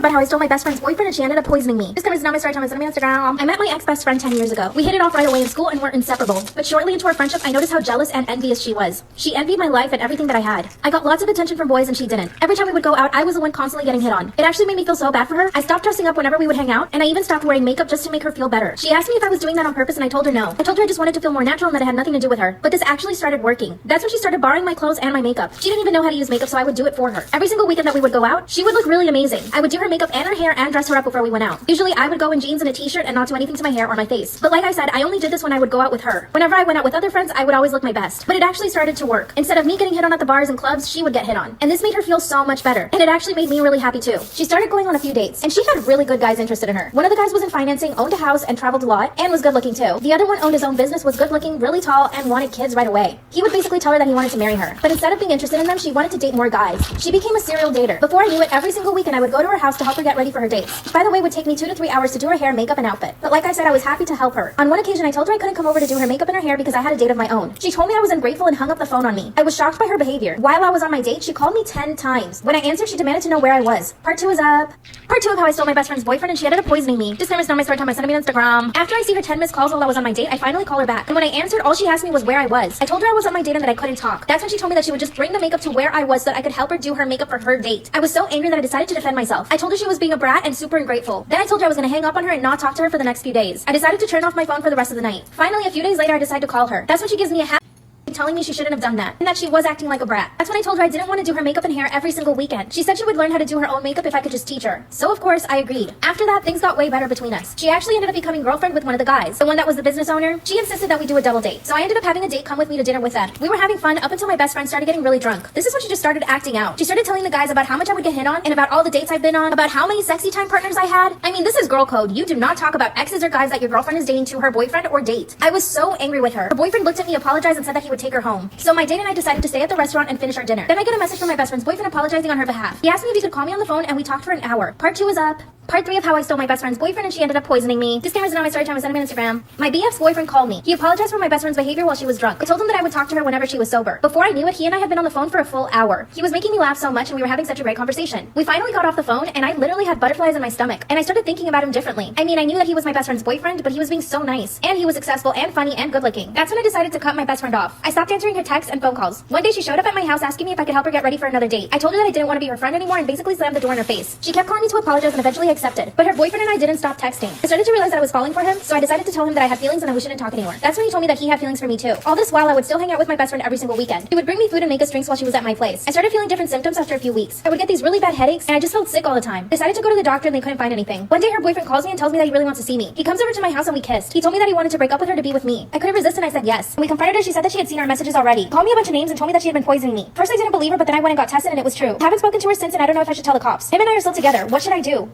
about how I stole my best friend's boyfriend and she ended up poisoning me. This is not my story time. It's on my Instagram. I met my ex-best friend 10 years ago. We hit it off right away in school and were inseparable. But shortly into our friendship, I noticed how jealous and envious she was. She envied my life and everything that I had. I got lots of attention from boys and she didn't. Every time we would go out, I was the one constantly getting hit on. It actually made me feel so bad for her. I stopped dressing up whenever we would hang out, and I even stopped wearing makeup just to make her feel better. She asked me if I was doing that on purpose and I told her no. I told her I just wanted to feel more natural and that it had nothing to do with her. But this actually started working. That's when she started borrowing my clothes and my makeup. She didn't even know how to use makeup, so I would do it for her. Every single weekend that we would go out, she would look really amazing. I would do her makeup and her hair and dress her up before we went out. Usually I would go in jeans and a t-shirt and not do anything to my hair or my face. But like I said, I only did this when I would go out with her. Whenever I went out with other friends, I would always look my best. But it actually started to work. Instead of me getting hit on at the bars and clubs, she would get hit on. And this made her feel so much better. And it actually made me really happy too. She started going on a few dates, and she had really good guys interested in her. One of the guys was in financing, owned a house, and traveled a lot, and was good looking too. The other one owned his own business, was good looking, really tall, and wanted kids right away. He would basically tell her that he wanted to marry her. But instead of being interested in them, she wanted to date more guys. She became a serial dater. Before I knew it, every single weekend I would go to her house to help her get ready for her dates. Which, by the way, would take me 2 to 3 hours to do her hair, makeup, and outfit. But like I said, I was happy to help her. On one occasion, I told her I couldn't come over to do her makeup and her hair because I had a date of my own. She told me I was ungrateful and hung up the phone on me. I was shocked by her behavior. While I was on my date, she called me 10 times. When I answered, she demanded to know where I was. Part 2 is up. Part 2 of how I stole my best friend's boyfriend and she ended up poisoning me. Disclaimer, it's not my story time. I sent me on Instagram. After I see her 10 missed calls while I was on my date, I finally call her back. And when I answered, all she asked me was where I was. I told her I was on my date and that I couldn't talk. That's when she told me that she would just bring the makeup to where I was so that I could help her do her makeup for her date. I was so angry that I decided to defend myself. I told her she was being a brat and super ungrateful. Then I told her I was gonna hang up on her and not talk to her for the next few days. I decided to turn off my phone for the rest of the night. Finally, a few days later, I decided to call her. That's when she gives me a telling me she shouldn't have done that and that she was acting like a brat. That's when I told her I didn't want to do her makeup and hair every single weekend. She said she would learn how to do her own makeup if I could just teach her. So of course I agreed. After that, things got way better between us. She actually ended up becoming girlfriend with one of the guys, the one that was the business owner. She insisted that we do a double date. So I ended up having a date come with me to dinner with them. We were having fun up until my best friend started getting really drunk. This is when she just started acting out. She started telling the guys about how much I would get hit on and about all the dates I've been on, about how many sexy time partners I had. I mean, this is girl code. You do not talk about exes or guys that your girlfriend is dating to her boyfriend or date. I was so angry with her. Her boyfriend looked at me, apologized, and said that he would take her home. So my date and I decided to stay at the restaurant and finish our dinner. Then I get a message from my best friend's boyfriend apologizing on her behalf. He asked me if he could call me on the phone and we talked for an hour. Part 2 is up. Part 3 of how I stole my best friend's boyfriend and she ended up poisoning me. Disclaimer is not my story time. I sent him on Instagram. My BF's boyfriend called me. He apologized for my best friend's behavior while she was drunk. I told him that I would talk to her whenever she was sober. Before I knew it, he and I had been on the phone for a full hour. He was making me laugh so much and we were having such a great conversation. We finally got off the phone and I literally had butterflies in my stomach. And I started thinking about him differently. I mean, I knew that he was my best friend's boyfriend, but he was being so nice. And he was successful and funny and good looking. That's when I decided to cut my best friend off. I stopped answering her texts and phone calls. One day she showed up at my house asking me if I could help her get ready for another date. I told her that I didn't want to be her friend anymore and basically slammed the door in her face. She kept calling me to apologize and eventually accepted. But her boyfriend and I didn't stop texting. I started to realize that I was falling for him, so I decided to tell him that I had feelings and that we shouldn't talk anymore. That's when he told me that he had feelings for me too. All this while, I would still hang out with my best friend every single weekend. He would bring me food and make us drinks while she was at my place. I started feeling different symptoms after a few weeks. I would get these really bad headaches, and I just felt sick all the time. Decided to go to the doctor and they couldn't find anything. One day her boyfriend calls me and tells me that he really wants to see me. He comes over to my house and we kissed. He told me that he wanted to break up with her to be with me. I couldn't resist and I said yes. When we confronted her, she said that she had seen our messages already. Called me a bunch of names and told me that she had been poisoning me. First I didn't believe her, but then I went and got tested and it was true. I haven't spoken to her since and I don't know if I should tell the cops. Him and I are still together. What should I do?